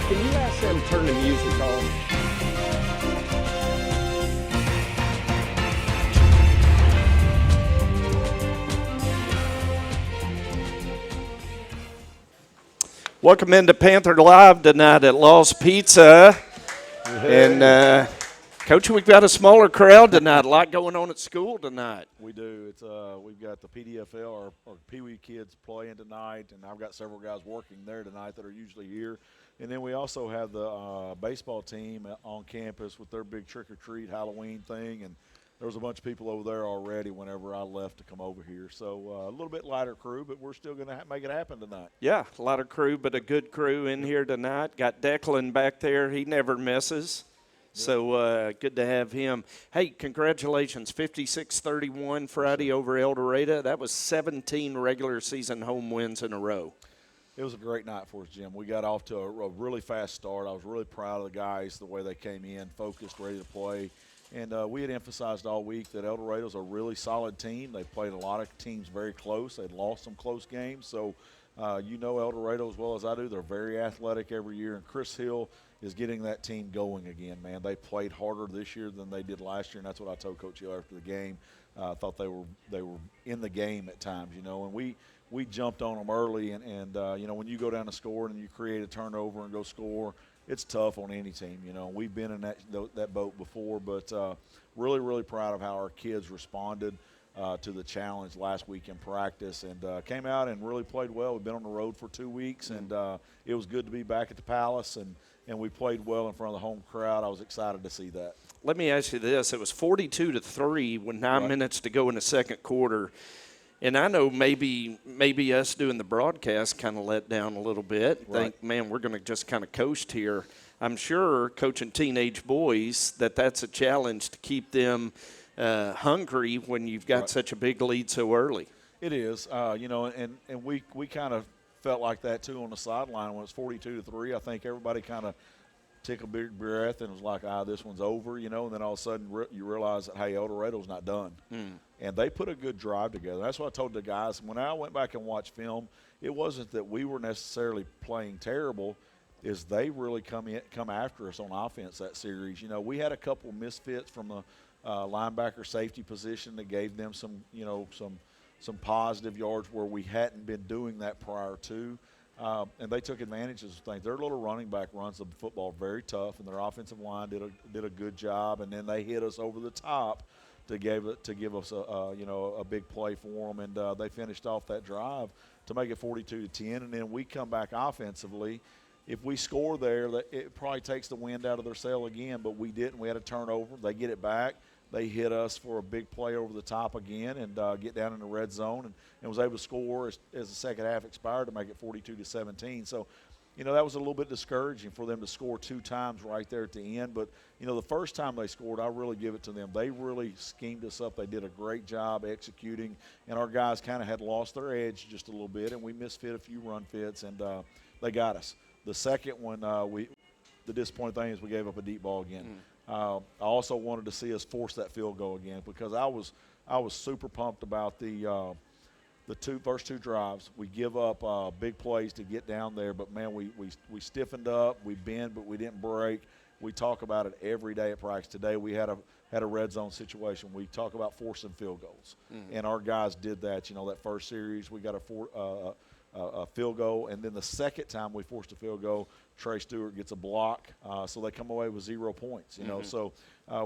Can you ask them to turn the music on? Welcome into Panther Live tonight at Lost Pizza. And, Coach, we've got a smaller crowd tonight. A lot going on at school tonight. We do. It's we've got the PDFL or Pee Wee kids playing tonight, and I've got several guys working there tonight that are usually here. And then we also have the baseball team on campus with their big trick-or-treat Halloween thing, and there was a bunch of people over there already whenever I left to come over here. So a little bit lighter crew, but we're still going to make it happen tonight. Yeah, a lot of crew, but a good crew in here tonight. Got Declan back there. He never misses. So good to have him. Hey, congratulations, 56-31 Friday over El Dorado. That was 17 regular season home wins in a row. It was a great night for us, Jim. We got off to a really fast start. I was really proud of the guys, the way they came in, focused, ready to play. And we had emphasized all week that El Dorado's a really solid team. They played a lot of teams very close. They'd lost some close games. So, you know El Dorado as well as I do. They're very athletic every year. And Chris Hill is getting that team going again, man. They played harder this year than they did last year, and that's what I told Coach Hill after the game. I thought they were in the game at times, you know. And we jumped on them early, and you know, when you go down to score and you create a turnover and go score, it's tough on any team, you know. We've been in that boat before, but really, really proud of how our kids responded to the challenge last week in practice and came out and really played well. We've been on the road for 2 weeks, and it was good to be back at the Palace, and we played well in front of the home crowd. I was excited to see that. Let me ask you this. It was 42-3 with 9 minutes to go in the second quarter. And I know maybe us doing the broadcast kind of let down a little bit. Right. Think, man, we're going to just kind of coast here. I'm sure coaching teenage boys that's a challenge to keep them hungry when you've got such a big lead so early. It is, you know, and we kind of felt like that too on the sideline when it was 42-3. I think everybody kind of took a big breath and was like, this one's over, you know, and then all of a sudden you realize that, hey, El Dorado's not done. And they put a good drive together. That's what I told the guys. When I went back and watched film, it wasn't that we were necessarily playing terrible, is they really come after us on offense that series. You know, we had a couple misfits from the linebacker safety position that gave them some, you know, some positive yards where we hadn't been doing that prior to. And they took advantage of things. Their little running back runs the football very tough, and their offensive line did a good job. And then they hit us over the top to give us a big play for them, and they finished off that drive to make it 42-10. And then we come back offensively. If we score there, it probably takes the wind out of their sail again. But we didn't. We had a turnover. They get it back. They hit us for a big play over the top again and get down in the red zone and was able to score as the second half expired to make it 42-17. So, you know, that was a little bit discouraging for them to score 2 times right there at the end. But, you know, the first time they scored, I really give it to them. They really schemed us up. They did a great job executing, and our guys kind of had lost their edge just a little bit, and we misfit a few run fits, and they got us. The second one, the disappointing thing is we gave up a deep ball again. I also wanted to see us force that field goal again because I was super pumped about the first 2 drives. We give up big plays to get down there, but, man, we stiffened up. We bend, but we didn't break. We talk about it every day at practice. Today we had a red zone situation. We talk about forcing field goals, and our guys did that. You know, that first series we got a field goal, and then the second time we forced a field goal, Trey Stewart gets a block, so they come away with 0 points. You know, so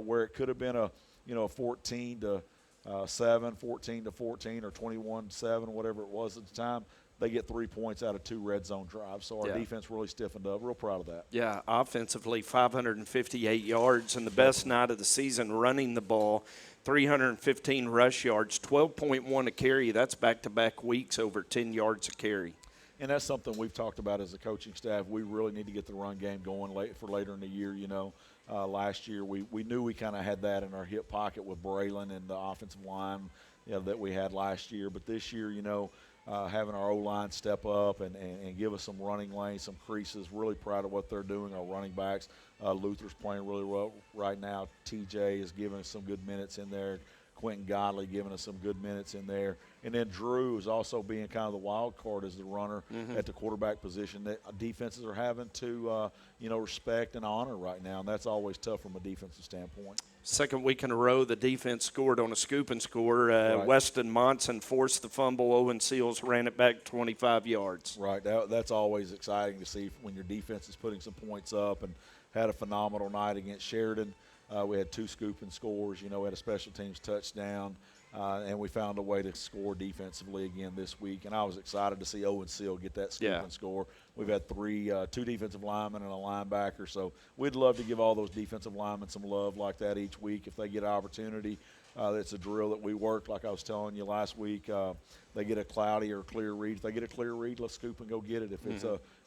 where it could have been a 14-7, 14-14, or 21-7, whatever it was at the time, they get 3 points out of 2 red zone drives. So our defense really stiffened up. Real proud of that. Yeah, offensively, 558 yards and the best night of the season running the ball. 315 rush yards, 12.1 a carry. That's back-to-back weeks over 10 yards a carry. And that's something we've talked about as a coaching staff. We really need to get the run game going for later in the year. You know, last year we knew we kind of had that in our hip pocket with Braylon and the offensive line, you know, that we had last year. But this year, you know, having our O-line step up and give us some running lanes, some creases. Really proud of what they're doing. Our running backs, Luther's playing really well right now. TJ is giving us some good minutes in there. Quentin Godley giving us some good minutes in there. And then Drew is also being kind of the wild card as the runner at the quarterback position that defenses are having to, respect and honor right now. And that's always tough from a defensive standpoint. Second week in a row, the defense scored on a scoop and score. Right. Weston Monson forced the fumble. Owen Seals ran it back 25 yards. Right. That's always exciting to see when your defense is putting some points up, and had a phenomenal night against Sheridan. We had 2 scoop and scores. We had a special teams touchdown. And we found a way to score defensively again this week. And I was excited to see Owen Seal get that scoop and score. We've had 2 defensive linemen and a linebacker. So we'd love to give all those defensive linemen some love like that each week if they get an opportunity. It's a drill that we work, like I was telling you last week. They get a cloudy or clear read. If they get a clear read, let's scoop and go get it.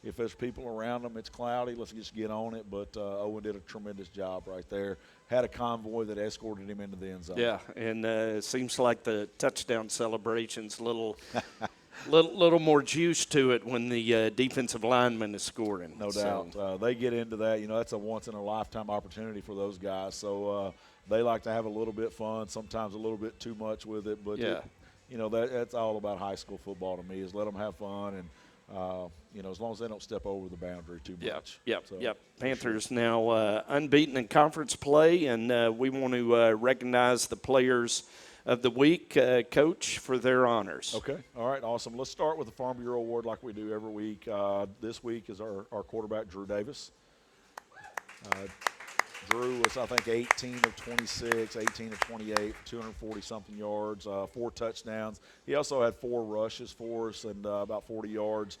If there's people around them, it's cloudy, let's just get on it. But Owen did a tremendous job right there. Had a convoy that escorted him into the end zone. Yeah, and it seems like the touchdown celebration's little more juice to it when the defensive lineman is scoring. No doubt. They get into that. That's a once-in-a-lifetime opportunity for those guys. So they like to have a little bit fun, sometimes a little bit too much with it. But, that's all about high school football to me, is let them have fun and, as long as they don't step over the boundary too much. Yep. Panthers now unbeaten in conference play, and we want to recognize the players of the week, Coach, for their honors. Okay. All right. Awesome. Let's start with the Farm Bureau Award like we do every week. This week is our quarterback, Drew Davis. Drew was, I think, 18 of 26, 18 of 28, 240-something yards, 4 touchdowns. He also had 4 rushes for us and about 40 yards.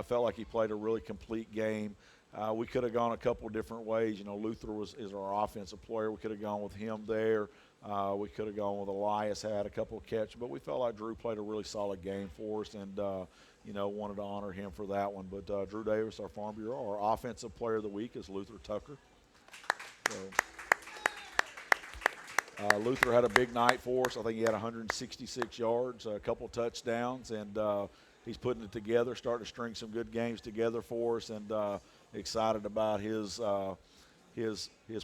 Felt like he played a really complete game. We could have gone a couple of different ways. Luther is our offensive player. We could have gone with him there. We could have gone with Elias, had a couple of catches. But we felt like Drew played a really solid game for us and, wanted to honor him for that one. But Drew Davis, our Farm Bureau, our offensive player of the week is Luther Tucker. So, Luther had a big night for us. I think he had 166 yards, a couple touchdowns, and he's putting it together, starting to string some good games together for us, and excited about his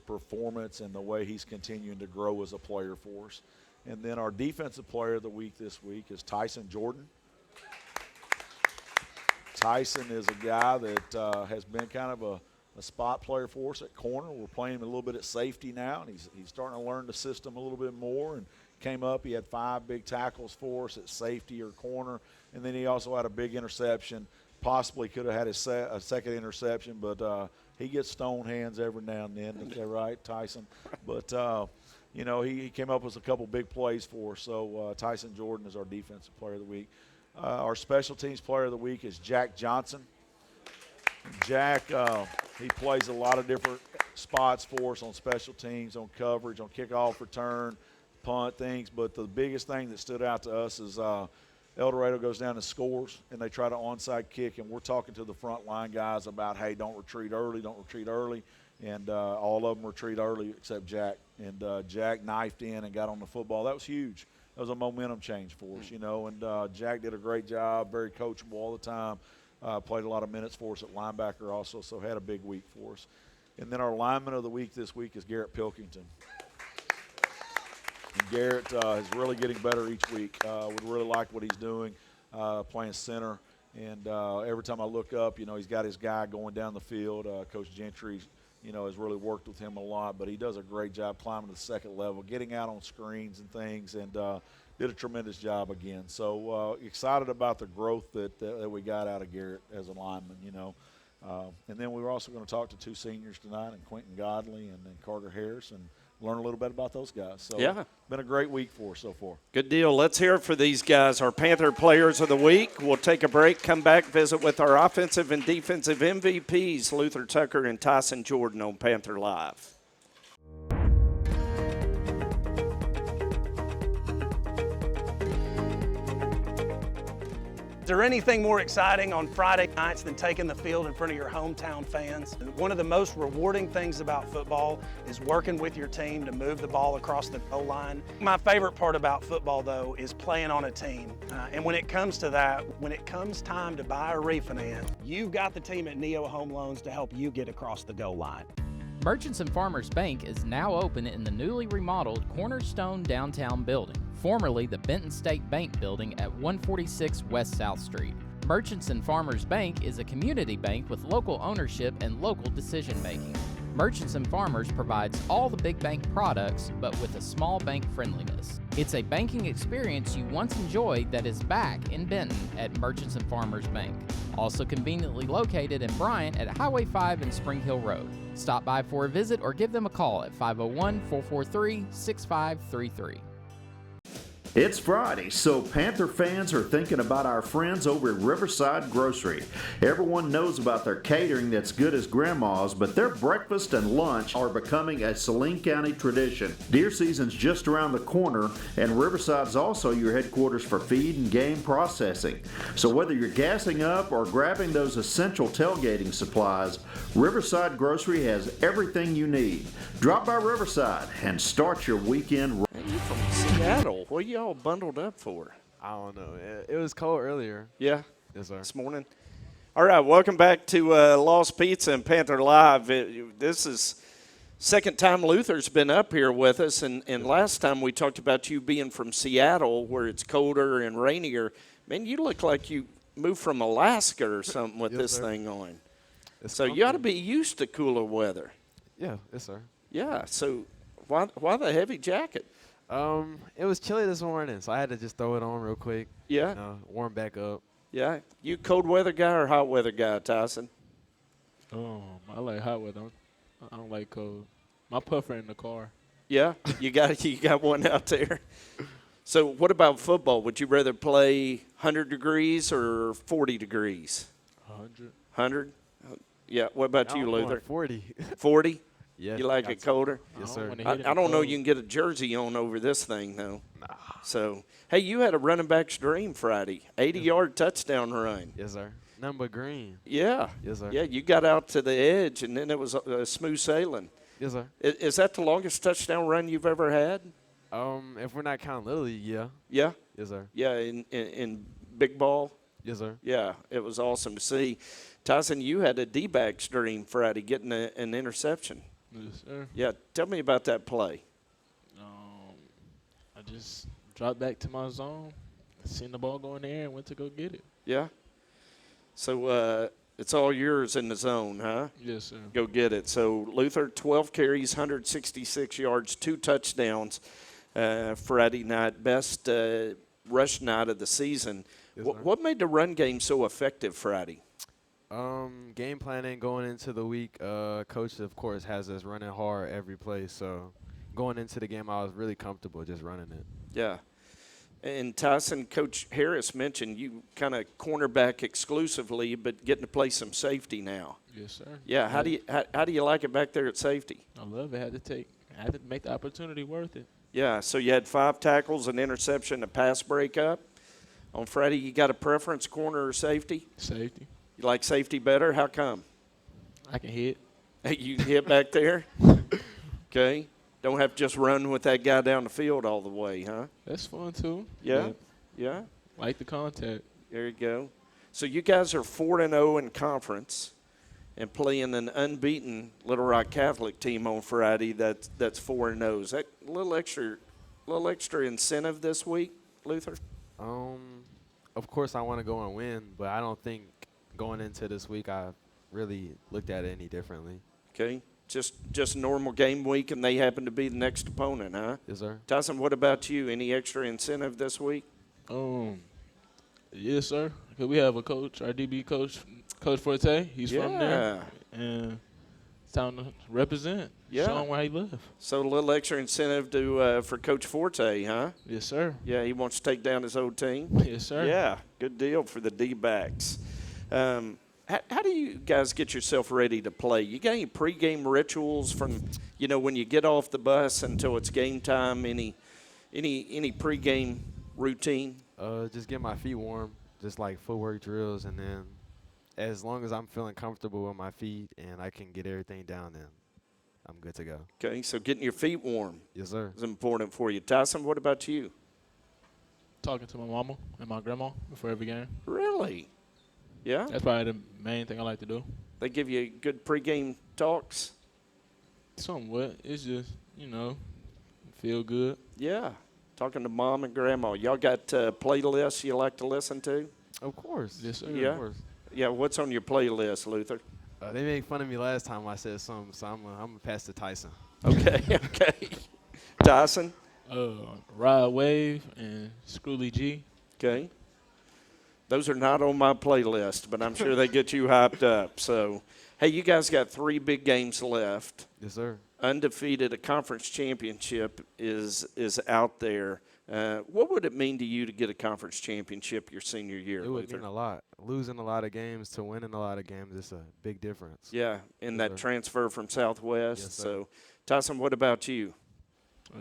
performance and the way he's continuing to grow as a player for us. And then our defensive player of the week this week is Tyson Jordan. Tyson is a guy that has been kind of a spot player for us at corner. We're playing him a little bit at safety now, and he's starting to learn the system a little bit more, and came up. He had 5 big tackles for us at safety or corner, and then he also had a big interception. Possibly could have had a second interception, but he gets stone hands every now and then. Is that right, Tyson? But, he came up with a couple big plays for us. So Tyson Jordan is our defensive player of the week. Our special teams player of the week is Jack Johnson. Jack, he plays a lot of different spots for us on special teams, on coverage, on kickoff return, punt things. But the biggest thing that stood out to us is El Dorado goes down and scores, and they try to onside kick. And we're talking to the front line guys about, hey, don't retreat early. And all of them retreat early except Jack. And Jack knifed in and got on the football. That was huge. That was a momentum change for us, And Jack did a great job, very coachable all the time. Played a lot of minutes for us at linebacker also, so had a big week for us. And then our lineman of the week this week is Garrett Pilkington. And Garrett is really getting better each week. We really like what he's doing, playing center. And every time I look up, he's got his guy going down the field. Coach Gentry, has really worked with him a lot. But he does a great job climbing to the second level, getting out on screens and things, and did a tremendous job again. So excited about the growth that we got out of Garrett as a lineman, And then we were also going to talk to 2 seniors tonight, and Quentin Godley and Carter Harris, and learn a little bit about those guys. So been a great week for us so far. Good deal. Let's hear it for these guys, our Panther players of the week. We'll take a break, come back, visit with our offensive and defensive MVPs, Luther Tucker and Tyson Jordan on Panther Live. Is there anything more exciting on Friday nights than taking the field in front of your hometown fans? One of the most rewarding things about football is working with your team to move the ball across the goal line. My favorite part about football, though, is playing on a team. And when it comes to that, when it comes time to buy or refinance, you've got the team at Neo Home Loans to help you get across the goal line. Merchants and Farmers Bank is now open in the newly remodeled Cornerstone downtown building, formerly the Benton State Bank building at 146 West South Street. Merchants and Farmers Bank is a community bank with local ownership and local decision making. Merchants and Farmers provides all the big bank products, but with a small bank friendliness. It's a banking experience you once enjoyed that is back in Benton at Merchants and Farmers Bank. Also conveniently located in Bryant at Highway 5 and Spring Hill Road. Stop by for a visit or give them a call at 501-443-6533. It's Friday, so Panther fans are thinking about our friends over at Riverside Grocery. Everyone knows about their catering that's good as grandma's, but their breakfast and lunch are becoming a Saline County tradition. Deer season's just around the corner, and Riverside's also your headquarters for feed and game processing. So whether you're gassing up or grabbing those essential tailgating supplies, Riverside Grocery has everything you need. Drop by Riverside and start your weekend. Hey, you from Seattle. What are y'all bundled up for? I don't know. It was cold earlier. Yeah, Yes, sir. this morning. All right, welcome back to Lost Pizza and Panther Live. This is second time Luther's been up here with us, and last time we talked about you being from Seattle, where it's colder and rainier. Man, you look like you moved from Alaska or something with Yes, this sir. thing on. It's So you ought to comfy. be used to cooler weather. Yeah, yes, sir. Yeah. So why the heavy jacket? It was chilly this morning, so I had to just throw it on real quick. Yeah. Warm back up. Yeah. You cold weather guy or hot weather guy, Tyson? I like hot weather. I don't like cold. My puffer in the car. Yeah. You got one out there. So what about football? Would you rather play 100 degrees or 40 degrees? 100. 100? Yeah. What about you, I'm going Luther? 40. 40? Yeah. You like it colder? Yes, I sir. don't wanna I hit it don't know cold. you can get a jersey on over this thing, though. So, hey, you had a running back's dream Friday. 80-yard touchdown run. Yes, sir. Number green. Yeah. Yes, sir. Yeah, you got out to the edge, and then it was smooth sailing. Yes, sir. Is that the longest touchdown run you've ever had? If we're not counting Little League, yeah. Yeah? Yes, sir. Yeah, in big ball? Yes, sir. Yeah, it was awesome to see. Tyson, you had a D-backs dream Friday, getting an interception. Yes, sir. Yeah, tell me about that play. I just dropped back to my zone, seen the ball go in the air, and went to go get it. Yeah? So it's all yours in the zone, huh? Yes, sir. Go get it. So Luther, 12 carries, 166 yards, 2 touchdowns Friday night. Best rush night of the season. Yes, sir. What made the run game so effective Friday? Game planning going into the week. Coach, of course, has us running hard every play. So going into the game, I was really comfortable just running it. Yeah. And Tyson, Coach Harris mentioned you kind of cornerback exclusively, but getting to play some safety now. Yes, sir. Yeah. How do you like it back there at safety? I love it. I had to make the opportunity worth it. Yeah. So you had 5 tackles, an interception, a pass breakup. On Friday, you got a preference, corner or safety? Safety. You like safety better? How come? I can hit. You can hit back there? Okay. Don't have to just run with that guy down the field all the way, huh? That's fun too. Yeah. But Yeah. like the contact. There you go. So you guys are 4-0 in conference and playing an unbeaten Little Rock Catholic team on Friday that's 4-0. Is that a little extra incentive this week, Luther? Of course, I want to go and win, but I don't think going into this week I really looked at it any differently. Okay. Just normal game week, and they happen to be the next opponent, huh? Yes, sir. Tyson, what about you? Any extra incentive this week? Yes, sir. 'Cause we have a coach, our DB coach, Coach Forte. He's from there, and it's time to represent. Yeah. Show him where he lives. So a little extra incentive for Coach Forte, huh? Yes, sir. Yeah, he wants to take down his old team. Yes, sir. Yeah, good deal for the D-backs. How do you guys get yourself ready to play? You got any pregame rituals from, when you get off the bus until it's game time? Any pregame routine? Just get my feet warm, just like footwork drills, and then as long as I'm feeling comfortable with my feet and I can get everything down, then I'm good to go. Okay, so getting your feet warm Yes, sir. is important for you. Tyson, what about you? Talking to my mama and my grandma before every game. Really? Yeah? That's probably the main thing I like to do. They give you good pregame talks? Somewhat. It's just, feel good. Yeah. Talking to mom and grandma. Y'all got playlists you like to listen to? Of course. Yes, sir. Yeah. Of course. Yeah, what's on your playlist, Luther? They made fun of me last time I said something, so I'm gonna pass to Tyson. Okay, okay. Tyson? Ride Wave and Scrooly G. Okay. Those are not on my playlist, but I'm sure they get you hyped up. So, hey, you guys got 3 big games left. Yes, sir. Undefeated, a conference championship is out there. What would it mean to you to get a conference championship your senior year, It would Luther? mean a lot. Losing a lot of games to winning a lot of games is a big difference. Yeah, in Yes, that sir. transfer from Southwest. Yes, sir. So, Tyson, what about you?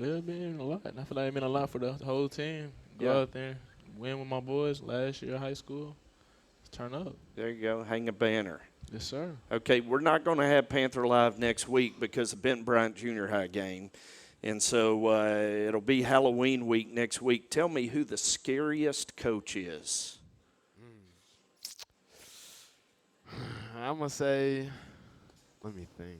It mean a lot. I feel like it meant a lot for the whole team. Go Yeah. out there, win with my boys last year of high school. Turn up. There you go. Hang a banner. Yes, sir. Okay, we're not going to have Panther Live next week because of Benton Bryant Junior High game. And so it'll be Halloween week next week. Tell me who the scariest coach is. I'm going to say, let me think.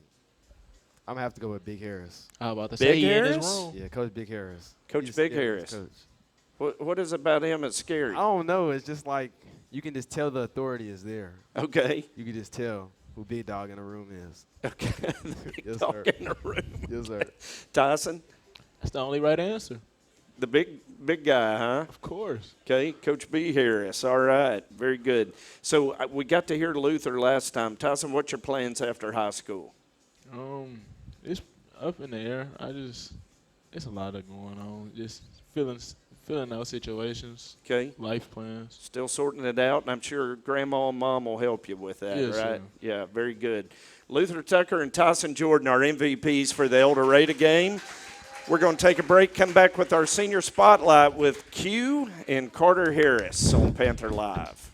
I'm going to have to go with Big Harris. How about to Big say he in Harris? his room? Yeah, Coach Big Harris. Coach He's Big scary Harris. Coach. What is it about him that's scary? I don't know. It's just like you can just tell the authority is there. Okay. You can just tell who Big Dog in the room is. Okay. Yes, Talk sir. in the room. Yes, sir. Tyson, That's the only right answer. the big guy, huh? Of course. Okay, Coach B. Harris. All right, very good. So we got to hear Luther last time. Tyson, what's your plans after high school? It's up in the air. It's a lot of going on. Just filling out situations, Okay, life plans. still sorting it out, and I'm sure Grandma and Mom will help you with that, Yes, right? sir. Yeah, very good. Luther Tucker and Tyson Jordan are MVPs for the El Dorado game. We're going to take a break, come back with our senior spotlight with Q and Carter Harris on Panther Live.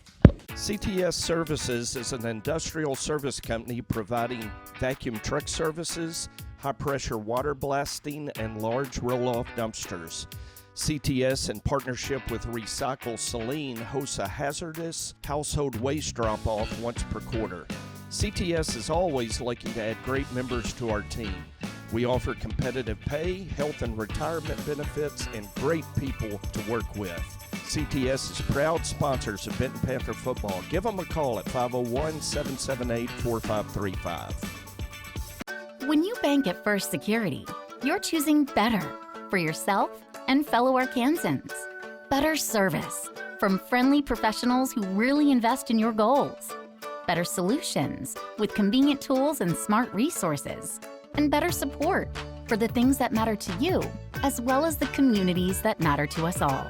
CTS Services is an industrial service company providing vacuum truck services, high-pressure water blasting, and large roll-off dumpsters. CTS, in partnership with Recycle Saline, hosts a hazardous household waste drop-off once per quarter. CTS is always looking to add great members to our team. We offer competitive pay, health and retirement benefits, and great people to work with. CTS is proud sponsors of Benton Panther football. Give them a call at 501-778-4535. When you bank at First Security, you're choosing better for yourself and fellow Arkansans. Better service from friendly professionals who really invest in your goals. Better solutions with convenient tools and smart resources. And better support for the things that matter to you, as well as the communities that matter to us all.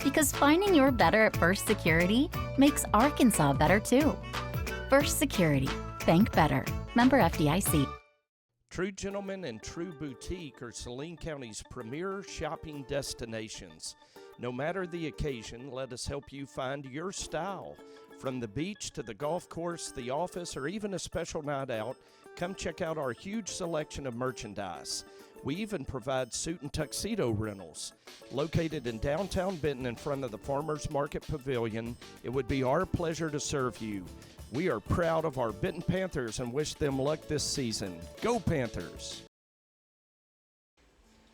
Because finding your better at First Security makes Arkansas better too. First Security. Bank better. Member FDIC. True Gentlemen and True Boutique are Saline County's premier shopping destinations. No matter the occasion, let us help you find your style. From the beach to the golf course, the office, or even a special night out, come check out our huge selection of merchandise. We even provide suit and tuxedo rentals. Located in downtown Benton in front of the Farmers Market Pavilion, it would be our pleasure to serve you. We are proud of our Benton Panthers and wish them luck this season. Go Panthers!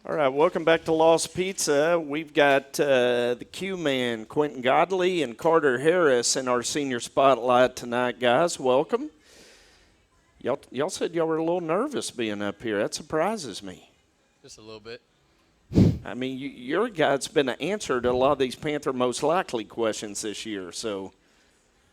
All right, welcome back to Lost Pizza. We've got the Q-Man, Quentin Godley and Carter Harris in our senior spotlight tonight, guys. Welcome. Y'all said y'all were a little nervous being up here. That surprises me. Just a little bit. I mean, your guy's been an answer to a lot of these Panther most likely questions this year, so.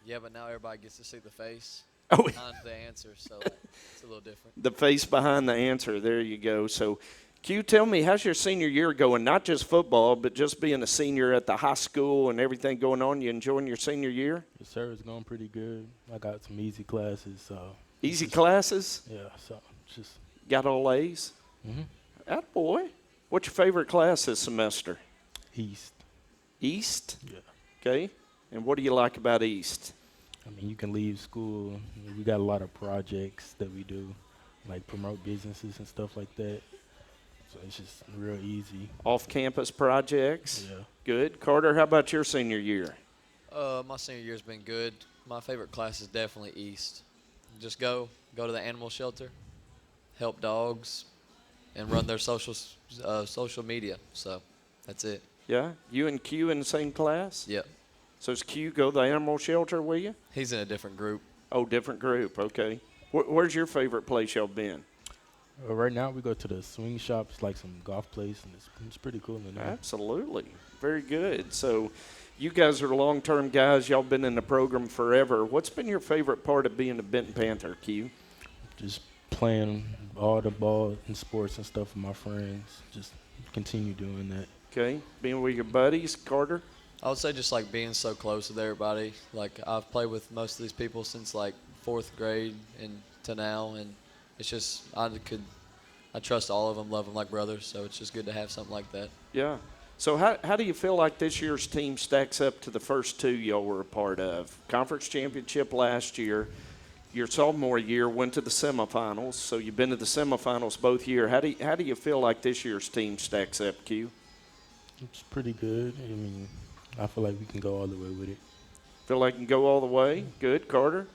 Yeah, but now everybody gets to see the face Oh, behind the answer, so it's a little different. the face behind the answer. There you go. So, Q, tell me, how's your senior year going? Not just football, but just being a senior at the high school and everything going on. You enjoying your senior year? Yes, sir. It's going pretty good. I got some easy classes, so. Easy classes? Yeah, so just. Got all A's? Mm-hmm. Attaboy. What's your favorite class this semester? East. East? Yeah. Okay. And what do you like about East? I mean, you can leave school. We got a lot of projects that we do, like promote businesses and stuff like that. So it's just real easy. Off-campus projects? Yeah. Good. Carter, how about your senior year? My senior year's been good. My favorite class is definitely East. Just go to the animal shelter, help dogs, and run their social media. So that's it. Yeah, you and Q in the same class? Yep. So does Q go to the animal shelter with you? He's in a different group. Oh, different group, okay. Where's your favorite place y'all been? Right now we go to the swing shops, like some golf place, and it's pretty cool in there. Absolutely. Very good. So you guys are long-term guys. Y'all been in the program forever. What's been your favorite part of being a Benton Panther, Q? Just playing all the ball and sports and stuff with my friends. Just continue doing that. Okay. Being with your buddies, Carter? I would say just like being so close with everybody. Like I've played with most of these people since like 4th grade and to now, and it's just I trust all of them, love them like brothers. So it's just good to have something like that. Yeah. So how do you feel like this year's team stacks up to the first two y'all were a part of? Conference championship last year. Your sophomore year went to the semifinals, so you've been to the semifinals both years. How do you feel like this year's team stacks up, Q? It's pretty good. I mean, I feel like we can go all the way with it. Feel like you can go all the way? Good. Carter?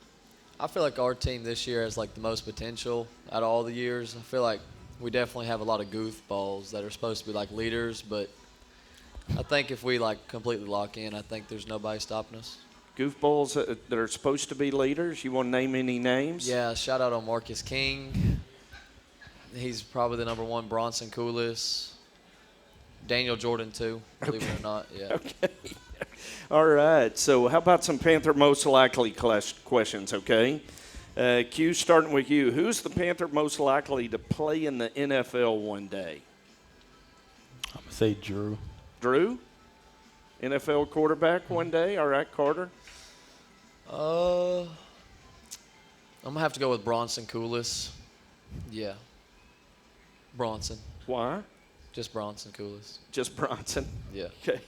I feel like our team this year has like the most potential out of all the years. I feel like we definitely have a lot of goofballs that are supposed to be like leaders, but I think if we like completely lock in, I think there's nobody stopping us. Goofballs that are supposed to be leaders? You want to name any names? Yeah, shout out on Marcus King. He's probably the number one. Bronson Coolis. Daniel Jordan, too, believe it or not. Yeah. Okay. All right. So how about some Panther most likely questions, okay? Q, starting with you. Who's the Panther most likely to play in the NFL one day? I'm going to say Drew. Drew? NFL quarterback one day? All right, Carter? I'm going to have to go with Bronson Coolis. Yeah. Bronson. Why? Just Bronson Coolis. Just Bronson? Yeah. Okay.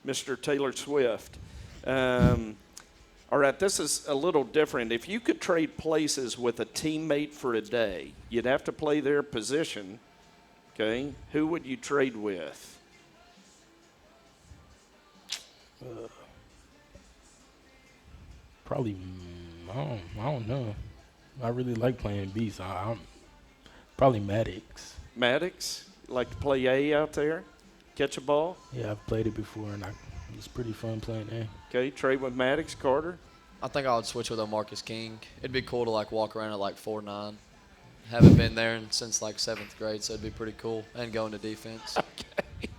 Mr. Taylor Swift. All right, this is a little different. If you could trade places with a teammate for a day, you'd have to play their position, okay? Who would you trade with? Probably, I don't know. I really like playing B, so I'm probably Maddox. Maddox? Like to play A out there? Catch a ball? Yeah, I've played it before, and it's pretty fun playing A. Okay, trade with Maddox, Carter? I think I would switch with Marcus King. It'd be cool to like walk around at like 4'9". Haven't been there since like 7th grade, so it'd be pretty cool. And go into defense. Okay.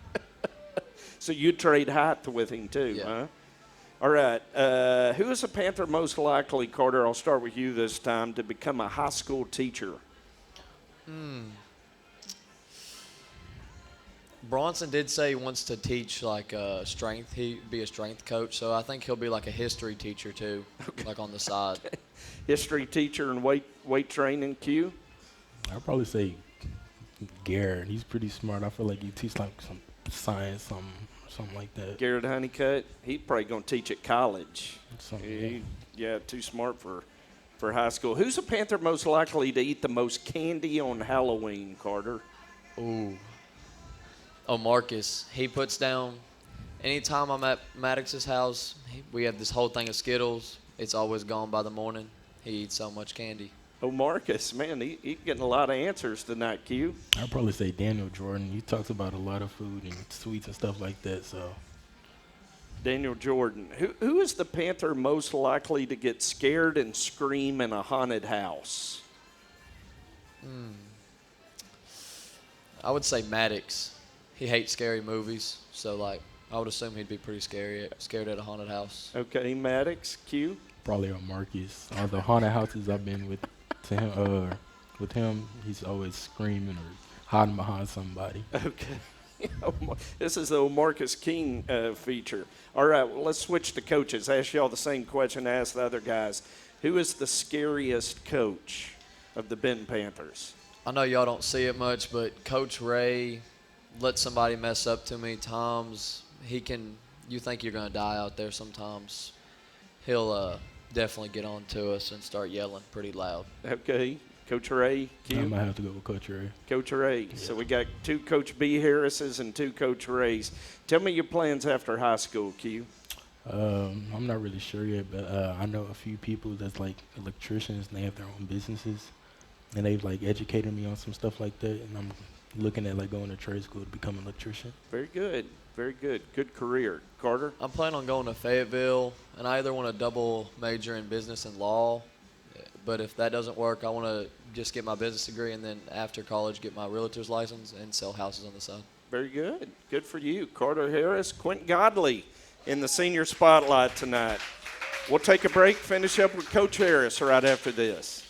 So you'd trade height with him too, Yeah. huh? All right. Who is the Panther most likely, Carter? I'll start with you this time, to become a high school teacher. Bronson did say he wants to teach like strength. He'd be a strength coach, so I think he'll be like a history teacher too, like on the side. Okay. History teacher and weight training, Q? I'd probably say Garrett. He's pretty smart. I feel like he teaches like some science, something like that. Garrett Honeycutt, he's probably going to teach at college. Something, Yeah, too smart for high school. Who's the Panther most likely to eat the most candy on Halloween, Carter? Ooh. Oh, Marcus. He puts down, anytime I'm at Maddox's house, we have this whole thing of Skittles. It's always gone by the morning. He eats so much candy. Oh, Marcus, man, he's getting a lot of answers tonight, Q. I'd probably say Daniel Jordan. He talks about a lot of food and sweets and stuff like that, so. Daniel Jordan. Who is the Panther most likely to get scared and scream in a haunted house? I would say Maddox. He hates scary movies, so like I would assume he'd be pretty scared at a haunted house. Okay, Maddox, Q. Probably on Marcus. All the haunted houses I've been with him, he's always screaming or hiding behind somebody. Okay. This is the old Marcus King feature. All right, well, let's switch to coaches. Ask y'all the same question I asked the other guys. Who is the scariest coach of the Benton Panthers? I know y'all don't see it much, but Coach Ray lets somebody mess up to me. Tom's, you think you're going to die out there sometimes. He'll definitely get on to us and start yelling pretty loud. Okay. Coach Ray, Q. I might have to go with Coach Ray. Coach Ray. Yeah. So we got 2 Coach B. Harrises and 2 Coach Rays. Tell me your plans after high school, Q. I'm not really sure yet, but I know a few people that's like electricians and they have their own businesses, and they've like educated me on some stuff like that, and I'm looking at like going to trade school to become an electrician. Very good. Very good. Good career. Carter? I'm planning on going to Fayetteville, and I either want to double major in business and law, but if that doesn't work, I want to just get my business degree and then after college get my realtor's license and sell houses on the side. Very good. Good for you. Carter Harris, Quentin Godley in the senior spotlight tonight. We'll take a break, finish up with Coach Harris right after this.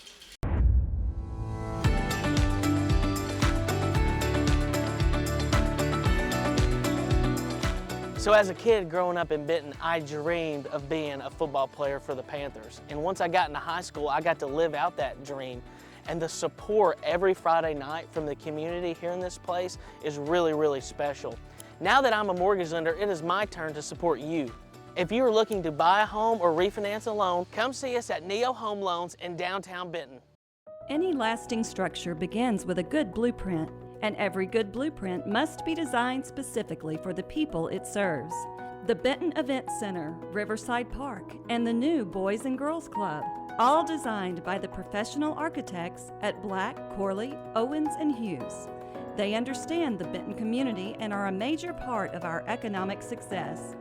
So as a kid growing up in Benton, I dreamed of being a football player for the Panthers. And once I got into high school, I got to live out that dream. And the support every Friday night from the community here in this place is really, really special. Now that I'm a mortgage lender, it is my turn to support you. If you are looking to buy a home or refinance a loan, come see us at Neo Home Loans in downtown Benton. Any lasting structure begins with a good blueprint, and every good blueprint must be designed specifically for the people it serves. The Benton Event Center, Riverside Park, and the new Boys and Girls Club, all designed by the professional architects at Black, Corley, Owens, and Hughes. They understand the Benton community and are a major part of our economic success.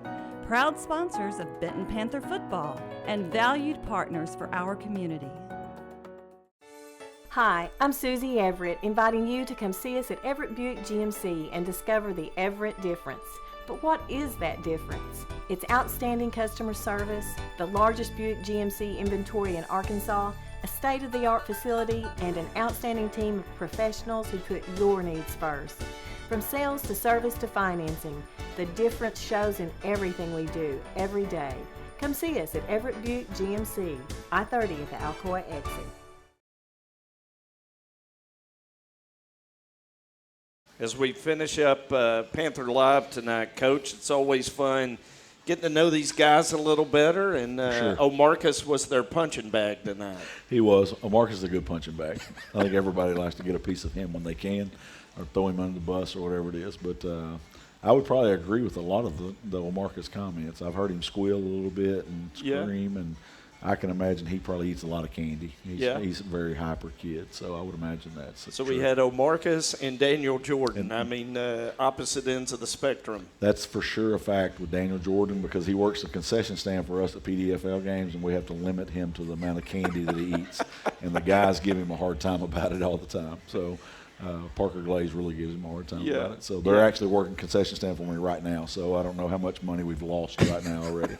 Proud sponsors of Benton Panther football and valued partners for our community. Hi, I'm Susie Everett, inviting you to come see us at Everett Buick GMC and discover the Everett difference. But what is that difference? It's outstanding customer service, the largest Buick GMC inventory in Arkansas, a state-of-the-art facility, and an outstanding team of professionals who put your needs first. From sales to service to financing, the difference shows in everything we do every day. Come see us at Everett Buick GMC, I-30 at the Alcoa exit. As we finish up Panther Live tonight, Coach, it's always fun getting to know these guys a little better. And Sure. O'Marcus was their punching bag tonight. He was. Marcus is a good punching bag. I think everybody likes to get a piece of him when they can, or throw him under the bus or whatever it is. But I would probably agree with a lot of the Marcus comments. I've heard him squeal a little bit and scream, and I can imagine he probably eats a lot of candy. He's a very hyper kid, so I would imagine that's So true. we had O'Marcus and Daniel Jordan. I mean, opposite ends of the spectrum. That's for sure a fact with Daniel Jordan, because he works the concession stand for us at PDFL games, and we have to limit him to the amount of candy that he eats. And the guys give him a hard time about it all the time. So Parker Glaze really gives him a hard time about it. So they're actually working concession stand for me right now. So I don't know how much money we've lost right now already.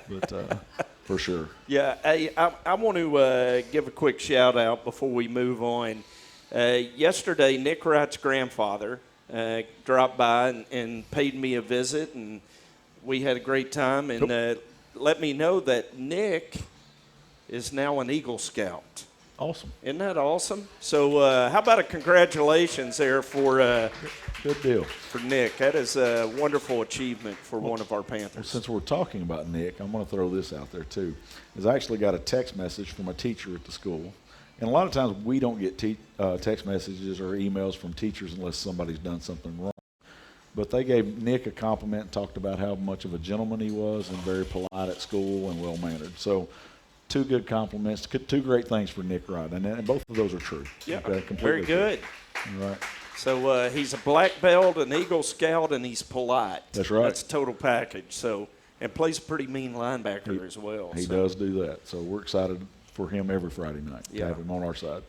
But for sure. Yeah, hey, I want to give a quick shout out before we move on. Yesterday, Nick Wright's grandfather dropped by and paid me a visit, and we had a great time, and let me know that Nick is now an Eagle Scout. Awesome. Isn't that awesome? So how about a congratulations there for good deal for Nick. That is a wonderful achievement for one of our Panthers. Well, since we're talking about Nick, I'm going to throw this out there too. Is I actually got a text message from a teacher at the school. And a lot of times we don't get text messages or emails from teachers unless somebody's done something wrong. But they gave Nick a compliment and talked about how much of a gentleman he was and very polite at school and well-mannered. So two good compliments, two great things for Nick Wright. And both of those are true. Yeah, completely very good. True. Right. So he's a black belt, an Eagle Scout, and he's polite. That's right. That's a total package. So, and plays a pretty mean linebacker as well. He does do that. So we're excited for him every Friday night to have him on our side.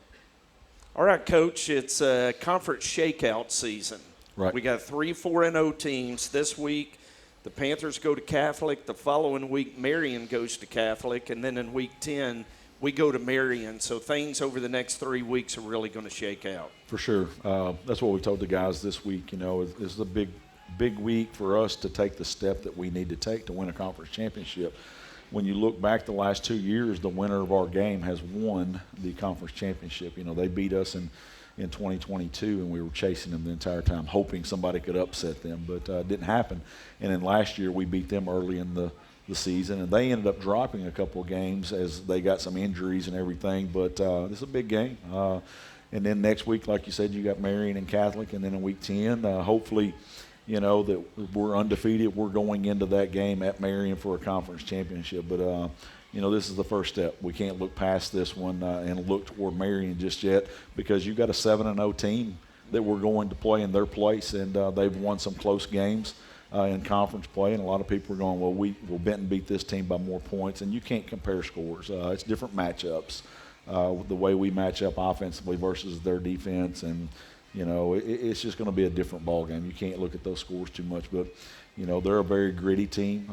All right, Coach, it's conference shakeout season. Right. We got 3 4-0 teams this week. The Panthers go to Catholic. The following week, Marion goes to Catholic. And then in week 10, we go to Marion. So things over the next 3 weeks are really going to shake out. For sure. That's what we told the guys this week. You know, this is a big week for us to take the step that we need to take to win a conference championship. When you look back the last 2 years, the winner of our game has won the conference championship. You know, they beat us in 2022, and we were chasing them the entire time, hoping somebody could upset them, but it didn't happen. And then last year we beat them early in the season, and they ended up dropping a couple of games as they got some injuries and everything, but this is a big game. And then next week, like you said, you got Marion and Catholic, and then in week 10, hopefully, you know, that we're undefeated. We're going into that game at Marion for a conference championship, but you know, this is the first step. We can't look past this one and look toward Marion just yet, because you've got a 7-0 team that we're going to play in their place, and they've won some close games in conference play, and a lot of people are going, well, Benton beat this team by more points, and you can't compare scores. It's different matchups, the way we match up offensively versus their defense, and it's just going to be a different ball game. You can't look at those scores too much, but they're a very gritty team.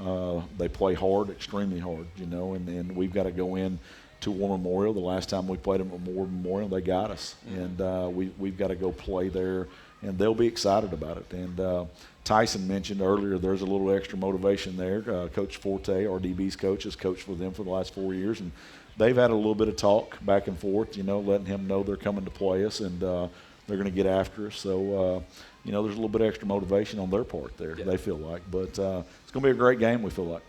They play hard, extremely hard, and we've got to go in to War Memorial. The last time we played them at War Memorial, they got us, and we've got to go play there, and they'll be excited about it. And Tyson mentioned earlier there's a little extra motivation there. Coach Forte, our DB's coach, has coached with them for the last 4 years, and they've had a little bit of talk back and forth, letting him know they're coming to play us, and they're going to get after us. So, there's a little bit of extra motivation on their part there, they feel like. But it's going to be a great game, we feel like.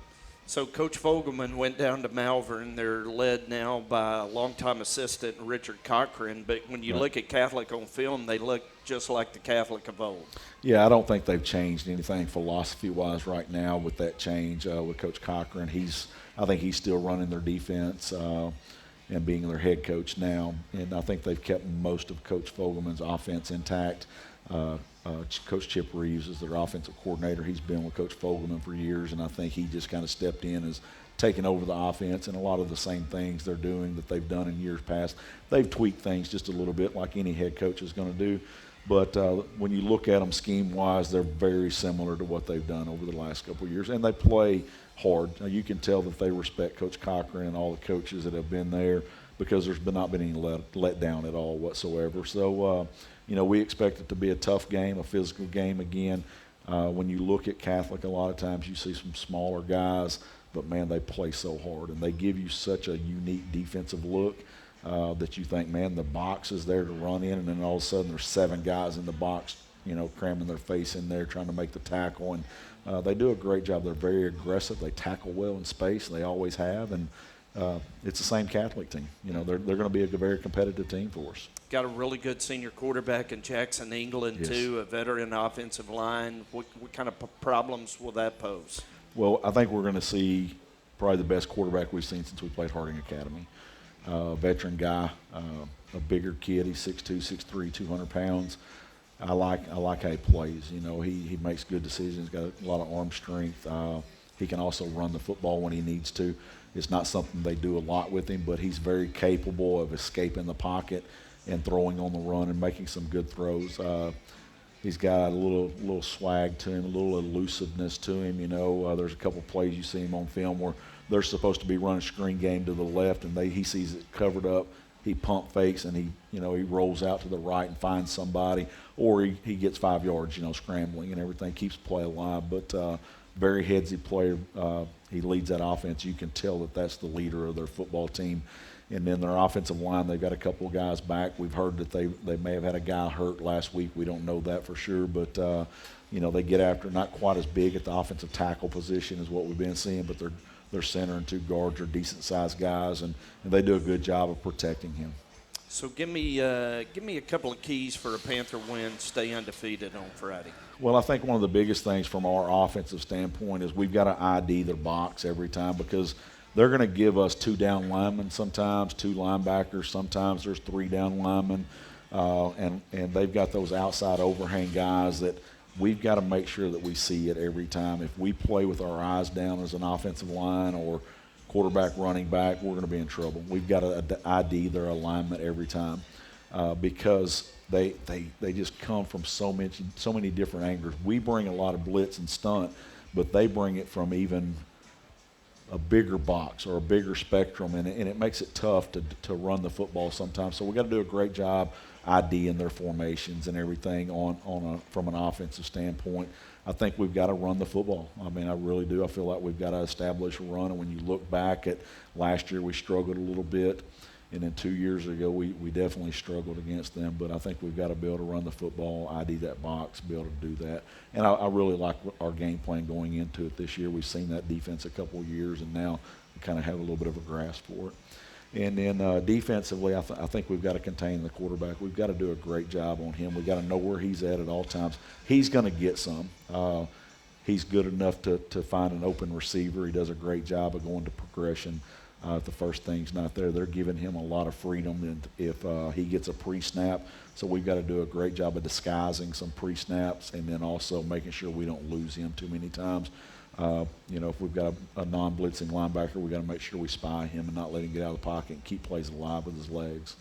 So Coach Fogelman went down to Malvern. They're led now by a longtime assistant, Richard Cochran. But when you look at Catholic on film, they look just like the Catholic of old. Yeah, I don't think they've changed anything philosophy-wise right now with that change with Coach Cochran. I think he's still running their defense and being their head coach now. And I think they've kept most of Coach Fogelman's offense intact. Coach Chip Reeves is their offensive coordinator. He's been with Coach Fogelman for years, and I think he just kind of stepped in as taking over the offense, and a lot of the same things they're doing that they've done in years past. They've tweaked things just a little bit like any head coach is going to do. But when you look at them scheme-wise, they're very similar to what they've done over the last couple of years, and they play hard. Now, you can tell that they respect Coach Cochran and all the coaches that have been there because there's not been any let down at all whatsoever. So, we expect it to be a tough game, a physical game again. When you look at Catholic, a lot of times you see some smaller guys, but, man, they play so hard, and they give you such a unique defensive look that you think, man, the box is there to run in, and then all of a sudden there's 7 guys in the box, cramming their face in there trying to make the tackle. And they do a great job. They're very aggressive. They tackle well in space. They always have. And it's the same Catholic team. They're going to be a very competitive team for us. Got a really good senior quarterback in Jackson, England, too, a veteran offensive line. What kind of problems will that pose? Well, I think we're going to see probably the best quarterback we've seen since we played Harding Academy. Veteran guy, a bigger kid. He's 6'2", 6'3", 200 pounds. I like how he plays. He makes good decisions, got a lot of arm strength. He can also run the football when he needs to. It's not something they do a lot with him, but he's very capable of escaping the pocket and throwing on the run and making some good throws. He's got a little swag to him, a little elusiveness to him. There's a couple plays you see him on film where they're supposed to be running screen game to the left, and he sees it covered up. He pump fakes, and he rolls out to the right and finds somebody, or he gets 5 yards, scrambling and everything, keeps play alive. But very headsy player. He leads that offense. You can tell that that's the leader of their football team. And then their offensive line, they've got a couple of guys back. We've heard that they may have had a guy hurt last week. We don't know that for sure, but they get after not quite as big at the offensive tackle position as what we've been seeing, but their center and 2 guards are decent-sized guys, and they do a good job of protecting him. So give me a couple of keys for a Panther win, stay undefeated on Friday. Well, I think one of the biggest things from our offensive standpoint is we've got to ID their box every time, because they're going to give us 2 down linemen sometimes, 2 linebackers. Sometimes there's 3 down linemen, and they've got those outside overhang guys that we've got to make sure that we see it every time. If we play with our eyes down as an offensive line or quarterback, running back, we're going to be in trouble. We've got to ID their alignment every time because they just come from so many different angles. We bring a lot of blitz and stunt, but they bring it from even a bigger box or a bigger spectrum, and it makes it tough to run the football sometimes. So we've got to do a great job IDing their formations and everything from an offensive standpoint. I think we've got to run the football. I mean, I really do. I feel like we've got to establish a run, and when you look back at last year, we struggled a little bit, and then 2 years ago, we definitely struggled against them. But I think we've got to be able to run the football, ID that box, be able to do that. And I really like our game plan going into it this year. We've seen that defense a couple of years, and now we kind of have a little bit of a grasp for it. And then defensively, I think we've got to contain the quarterback. We've got to do a great job on him. We've got to know where he's at all times. He's going to get some. He's good enough to find an open receiver. He does a great job of going to progression. If the first thing's not there, they're giving him a lot of freedom. And if he gets a pre-snap, so we've got to do a great job of disguising some pre-snaps, and then also making sure we don't lose him too many times. If we've got a non-blitzing linebacker, we've got to make sure we spy him and not let him get out of the pocket and keep plays alive with his legs.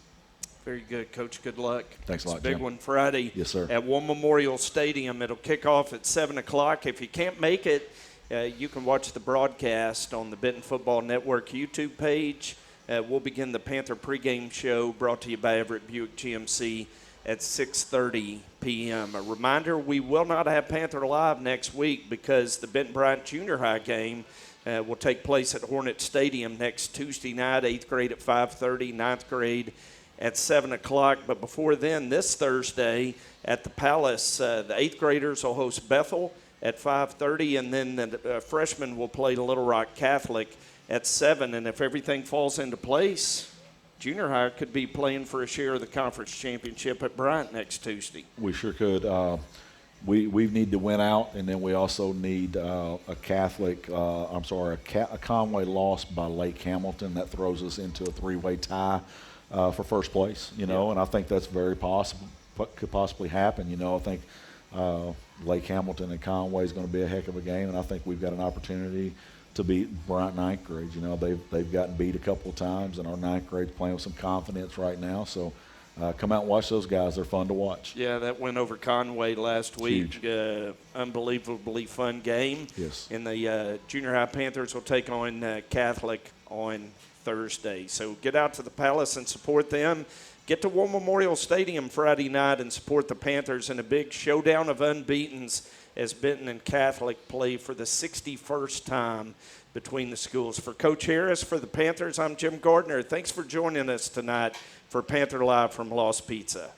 Very good, Coach. Good luck. Thanks a lot, It's a big Jim. one Friday. Yes, sir. At War Memorial Stadium. It'll kick off at 7 o'clock. If you can't make it, you can watch the broadcast on the Benton Football Network YouTube page. We'll begin the Panther pregame show brought to you by Everett Buick GMC at 6:30 p.m. A reminder, we will not have Panther Live next week because the Benton Bryant Junior High game will take place at Hornet Stadium next Tuesday night, 8th grade at 5:30, 9th grade at 7 o'clock. But before then, this Thursday at the Palace, the 8th graders will host Bethel at 5:30, and then the freshmen will play Little Rock Catholic at 7. And if everything falls into place, junior high could be playing for a share of the conference championship at Bryant next Tuesday. We sure could. We need to win out, and then we also need a Conway loss by Lake Hamilton. That throws us into a three-way tie for first place, and I think that's very possible, could possibly happen. I think Lake Hamilton and Conway is going to be a heck of a game, and I think we've got an opportunity to beat Bryant ninth grade. They've gotten beat a couple of times, and our ninth grade's playing with some confidence right now. So come out and watch those guys. They're fun to watch. Yeah, that win over Conway last week. Unbelievably fun game. Yes. And the junior high Panthers will take on Catholic on Thursday. So get out to the Palace and support them. Get to War Memorial Stadium Friday night and support the Panthers in a big showdown of unbeatens as Benton and Catholic play for the 61st time between the schools. For Coach Harris, for the Panthers, I'm Jim Gardner. Thanks for joining us tonight for Panther Live from Lost Pizza.